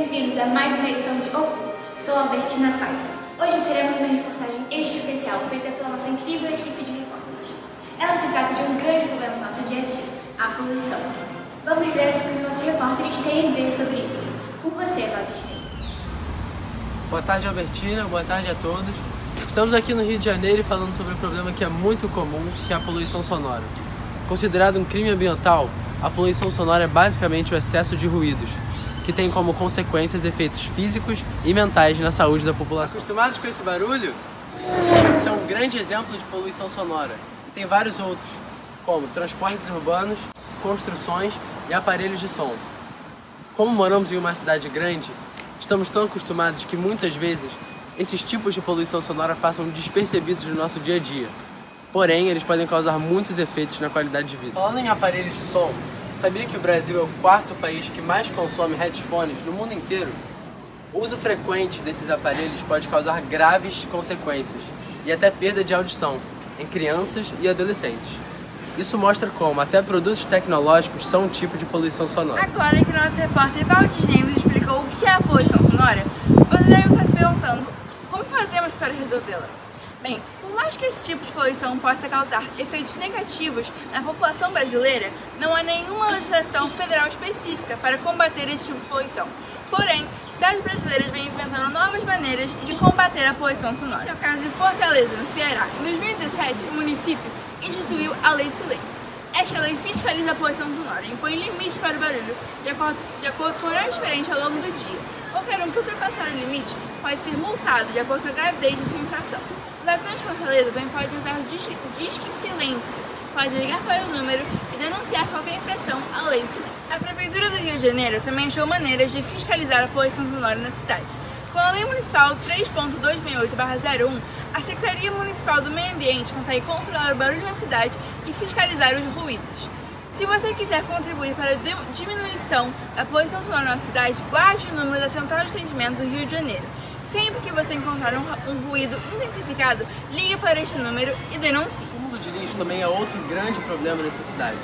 bem-vindos a mais uma edição de Ocu. Sou a Albertina Faiza. Hoje teremos uma reportagem especial feita pela nossa incrível equipe de repórteres. Ela se trata de um grande problema no nosso dia a dia, a poluição. Vamos ver o que os nossos repórteres têm a dizer sobre isso. Com você, Albertina. Boa tarde, Albertina. Boa tarde a todos. Estamos aqui no Rio de Janeiro falando sobre um problema que é muito comum, que é a poluição sonora. Considerado um crime ambiental, a poluição sonora é basicamente o excesso de ruídos, que tem como consequências efeitos físicos e mentais na saúde da população. Acostumados com esse barulho? Isso é um grande exemplo de poluição sonora. E tem vários outros, como transportes urbanos, construções e aparelhos de som. Como moramos em uma cidade grande, estamos tão acostumados que muitas vezes esses tipos de poluição sonora passam despercebidos no nosso dia a dia. Porém, eles podem causar muitos efeitos na qualidade de vida. Falando em aparelhos de som, sabia que o Brasil é o quarto país que mais consome headphones no mundo inteiro? O uso frequente desses aparelhos pode causar graves consequências e até perda de audição em crianças e adolescentes. Isso mostra como até produtos tecnológicos são um tipo de poluição sonora. Agora que nosso repórter Valdinei nos explicou o que é a poluição sonora, você deve estar se perguntando como fazemos para resolvê-la. Bem, por mais que esse tipo de poluição possa causar efeitos negativos na população brasileira, não há nenhuma legislação federal específica para combater esse tipo de poluição. Porém, cidades brasileiras vêm inventando novas maneiras de combater a poluição sonora. Esse é o caso de Fortaleza, no Ceará. Em 2017, o município instituiu a Lei de Silêncio. Esta lei fiscaliza a poluição sonora e impõe limites para o barulho de acordo com o horário diferente ao longo do dia. Qualquer um que ultrapassar o limite pode ser multado de acordo com a gravidez de sua infração. Os habitantes de Fortaleza também podem usar o Disque Silêncio, pode ligar para o número e denunciar qualquer infração à Lei de Silêncio. A Prefeitura do Rio de Janeiro também achou maneiras de fiscalizar a poluição sonora na cidade. Com a Lei Municipal 3.268/01, a Secretaria Municipal do Meio Ambiente consegue controlar o barulho na cidade e fiscalizar os ruídos. Se você quiser contribuir para a diminuição da poluição sonora na cidade, guarde o número da Central de Atendimento do Rio de Janeiro. Sempre que você encontrar um ruído intensificado, ligue para este número e denuncie. O acúmulo de lixo também é outro grande problema nessa cidade.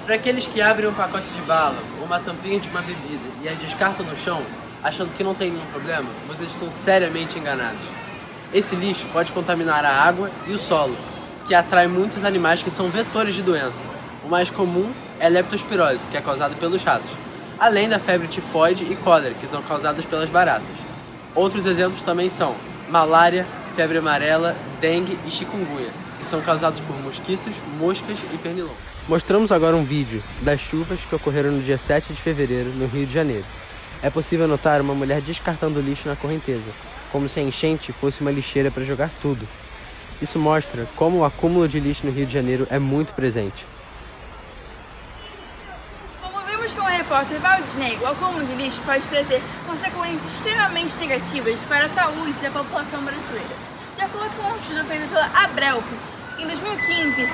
Para aqueles que abrem um pacote de bala ou uma tampinha de uma bebida e as descartam no chão, achando que não tem nenhum problema, vocês estão seriamente enganados. Esse lixo pode contaminar a água e o solo, que atrai muitos animais que são vetores de doença. O mais comum é a leptospirose, que é causada pelos ratos, além da febre tifoide e cólera, que são causadas pelas baratas. Outros exemplos também são malária, febre amarela, dengue e chikungunya, que são causados por mosquitos, moscas e pernilongo. Mostramos agora um vídeo das chuvas que ocorreram no dia 7 de fevereiro, no Rio de Janeiro. É possível notar uma mulher descartando lixo na correnteza, como se a enchente fosse uma lixeira para jogar tudo. Isso mostra como o acúmulo de lixo no Rio de Janeiro é muito presente. Com o repórter Valdinei, o acúmulo de lixo pode trazer consequências extremamente negativas para a saúde da população brasileira. De acordo com um estudo feito pela Abrelp, em 2015,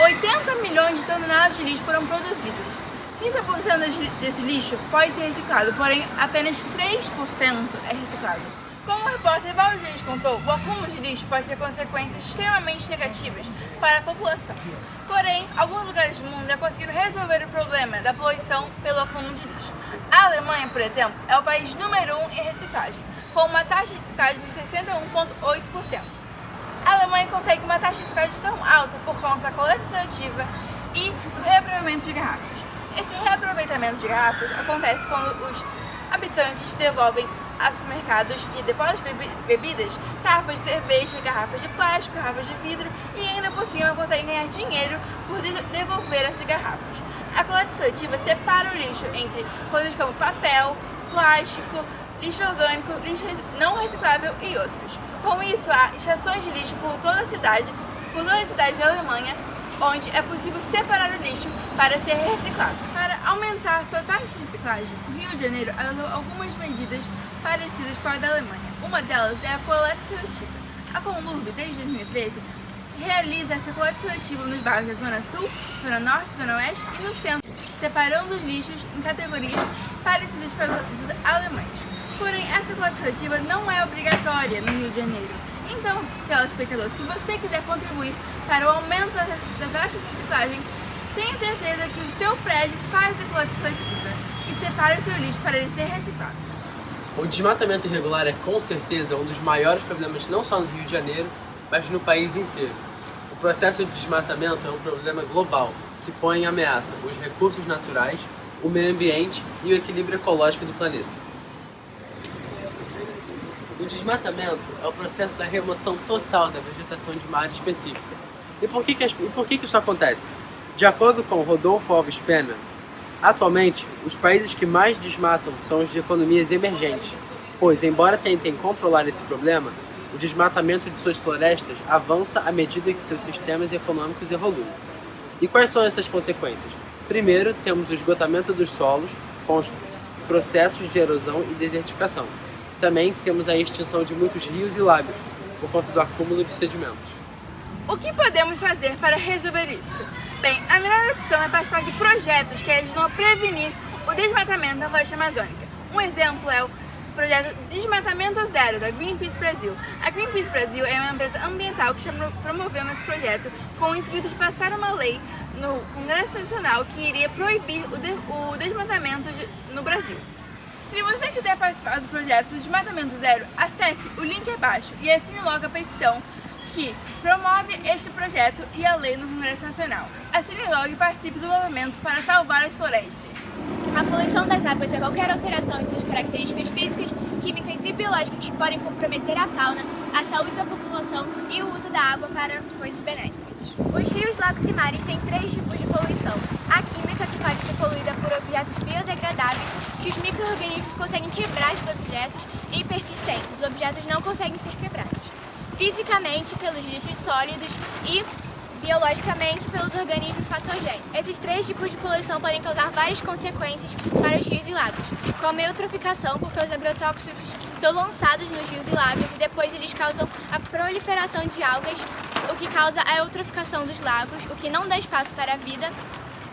80 milhões de toneladas de lixo foram produzidas. 30% desse lixo pode ser reciclado, porém apenas 3% é reciclado. Como o repórter Valdinei contou, o acúmulo de lixo pode ter consequências extremamente negativas para a população. Porém, alguns lugares do mundo já conseguiram resolver o problema da poluição pelo acúmulo de lixo. A Alemanha, por exemplo, é o país número 1 em reciclagem, com uma taxa de reciclagem de 61,8%. A Alemanha consegue uma taxa de reciclagem tão alta por conta da coleta seletiva e do reaproveitamento de garrafas. Esse reaproveitamento de garrafas acontece quando os habitantes devolvem a supermercados e depósitos de bebidas, garrafas de cerveja, garrafas de plástico, garrafas de vidro e ainda por cima conseguem ganhar dinheiro por devolver essas garrafas. A coleta seletiva separa o lixo entre coisas como papel, plástico, lixo orgânico, lixo não reciclável e outros. Com isso, há estações de lixo por toda a cidade da Alemanha, onde é possível separar o lixo para ser reciclado. Para aumentar sua taxa de reciclagem, o Rio de Janeiro adotou algumas medidas parecidas com a da Alemanha. Uma delas é a coleta seletiva. A Conlurb, desde 2013, realiza essa coleta seletiva nos bairros da Zona Sul, Zona Norte, Zona Oeste e no centro, separando os lixos em categorias parecidas com as dos alemães. Porém, essa coleta seletiva não é obrigatória no Rio de Janeiro. Então, telespectador, se você quiser contribuir para o aumento da taxa de reciclagem, tenha certeza que o seu prédio faz a coleta seletiva e separe o seu lixo para ele ser reciclado. O desmatamento irregular é com certeza um dos maiores problemas não só no Rio de Janeiro, mas no país inteiro. O processo de desmatamento é um problema global que põe em ameaça os recursos naturais, o meio ambiente e o equilíbrio ecológico do planeta. O desmatamento é o processo da remoção total da vegetação de uma área específica. E por que isso acontece? De acordo com Rodolfo Alves Pena, atualmente, os países que mais desmatam são os de economias emergentes, pois, embora tentem controlar esse problema, o desmatamento de suas florestas avança à medida que seus sistemas econômicos evoluem. E quais são essas consequências? Primeiro, temos o esgotamento dos solos com os processos de erosão e desertificação. Também temos a extinção de muitos rios e lagos, por conta do acúmulo de sedimentos. O que podemos fazer para resolver isso? Bem, a melhor opção é participar de projetos que ajudam a prevenir o desmatamento da floresta amazônica. Um exemplo é o projeto Desmatamento Zero, da Greenpeace Brasil. A Greenpeace Brasil é uma empresa ambiental que está promovendo esse projeto com o intuito de passar uma lei no Congresso Nacional que iria proibir o desmatamento no Brasil. Se você quiser participar do projeto Desmatamento Zero, acesse o link abaixo e assine logo a petição que promove este projeto e a lei no Congresso Nacional. Assine logo e participe do movimento para salvar as florestas. A poluição das águas é qualquer alteração em suas características físicas, químicas e biológicas que podem comprometer a fauna, a saúde da população e o uso da água para coisas benéficas. Os rios, lagos e mares têm 3 tipos de poluição. A química, que pode ser poluída por objetos biodegradáveis, que os micro-organismos conseguem quebrar esses objetos, e persistentes, os objetos não conseguem ser quebrados. Fisicamente, pelos lixos sólidos e biologicamente pelos organismos patogênicos. Esses 3 tipos de poluição podem causar várias consequências para os rios e lagos, como a eutroficação, porque os agrotóxicos são lançados nos rios e lagos e depois eles causam a proliferação de algas, o que causa a eutroficação dos lagos, o que não dá espaço para a vida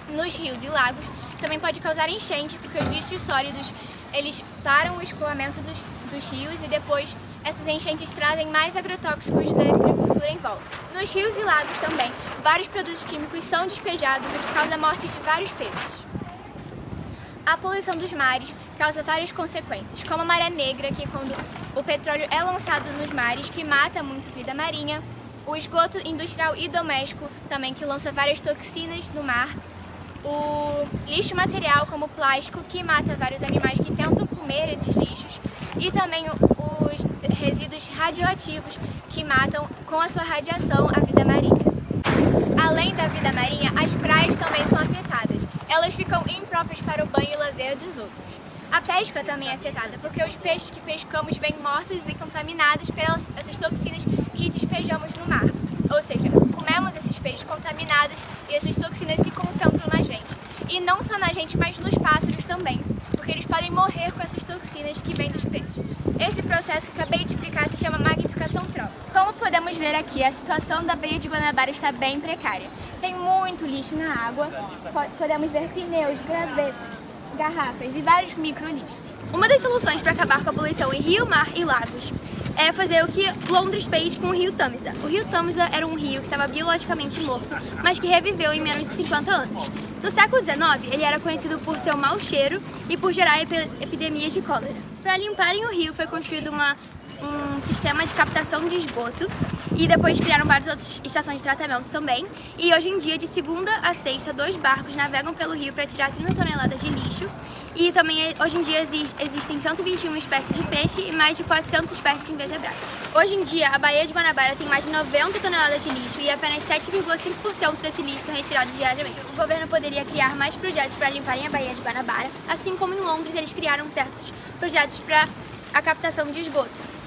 nos rios e lagos. Também pode causar enchentes, porque os lixos sólidos eles param o escoamento dos rios e depois essas enchentes trazem mais agrotóxicos da agricultura em volta. Nos rios e lagos também, vários produtos químicos são despejados, o que causa a morte de vários peixes. A poluição dos mares causa várias consequências, como a maré negra, que quando o petróleo é lançado nos mares, que mata muito vida marinha, o esgoto industrial e doméstico, também que lança várias toxinas no mar, o lixo material, como o plástico, que mata vários animais que tentam comer esses lixos, e também os resíduos radioativos, que matam com a sua radiação a vida marinha. Além da vida marinha, as praias também são afetadas. Elas ficam impróprias para o banho e lazer dos outros. A pesca também é afetada, porque os peixes que pescamos vêm mortos e contaminados pelas essas toxinas que despejamos no mar. Ou seja, comemos esses peixes contaminados e essas toxinas se concentram na gente. E não só na gente, mas nos pássaros também, porque eles podem morrer com essas toxinas que vêm dos peixes. Esse processo que acabei de explicar se chama magnificação trófica. Como podemos ver aqui, a situação da Baía de Guanabara está bem precária. Tem muito lixo na água, podemos ver pneus, gravetos, garrafas e vários micro-lixos. Uma das soluções para acabar com a poluição em rio, mar e lagos é fazer o que Londres fez com o rio Tâmisa. O rio Tâmisa era um rio que estava biologicamente morto, mas que reviveu em menos de 50 anos. No século XIX, ele era conhecido por seu mau cheiro e por gerar epidemias de cólera. Para limparem o rio, foi construído um sistema de captação de esgoto e depois criaram várias outras estações de tratamento também. E hoje em dia, de segunda a sexta, 2 barcos navegam pelo rio para tirar 30 toneladas de lixo. E também, hoje em dia, existem 121 espécies de peixe e mais de 400 espécies de invertebrados. Hoje em dia, a Baía de Guanabara tem mais de 90 toneladas de lixo e apenas 7,5% desse lixo são retirados diariamente. O governo poderia criar mais projetos para limparem a Baía de Guanabara, assim como em Londres eles criaram certos projetos para a captação de esgoto.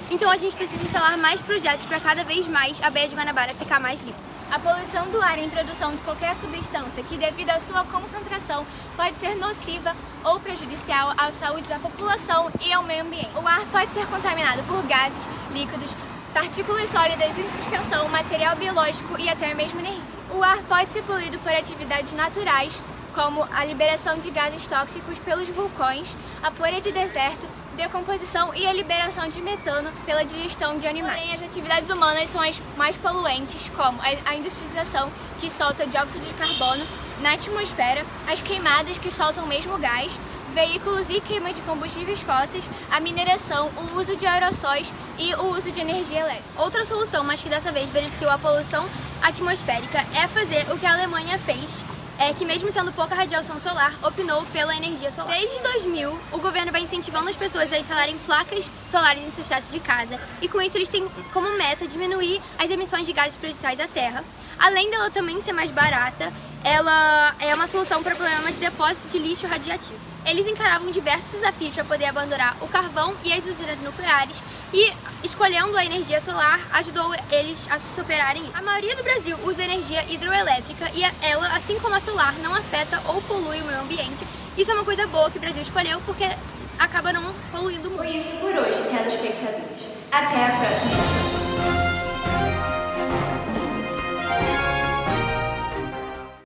Então a gente precisa instalar mais projetos para cada vez mais a Baía de Guanabara ficar mais limpa. A poluição do ar e a introdução de qualquer substância que, devido à sua concentração, pode ser nociva ou prejudicial à saúde da população e ao meio ambiente. O ar pode ser contaminado por gases, líquidos, partículas sólidas em suspensão, material biológico e até mesmo energia. O ar pode ser poluído por atividades naturais, como a liberação de gases tóxicos pelos vulcões, a poeira de deserto, decomposição e a liberação de metano pela digestão de animais. Porém, as atividades humanas são as mais poluentes, como a industrialização, que solta dióxido de carbono na atmosfera, as queimadas, que soltam o mesmo gás, veículos e queima de combustíveis fósseis, a mineração, o uso de aerossóis e o uso de energia elétrica. Outra solução, mas que dessa vez beneficiou a poluição atmosférica, é fazer o que a Alemanha fez, que mesmo tendo pouca radiação solar, optou pela energia solar. Desde 2000, o governo vai incentivando as pessoas a instalarem placas solares em seus tetos de casa, e com isso eles têm como meta diminuir as emissões de gases prejudiciais à Terra. Além dela também ser mais barata, ela é uma solução para o problema de depósito de lixo radioativo. Eles encaravam diversos desafios para poder abandonar o carvão e as usinas nucleares, e escolhendo a energia solar ajudou eles a se superarem isso. A maioria do Brasil usa energia hidroelétrica e ela, assim como a solar, não afeta ou polui o meio ambiente. Isso é uma coisa boa que o Brasil escolheu porque acaba não poluindo muito. Foi isso por hoje, telespectadores. Até a próxima.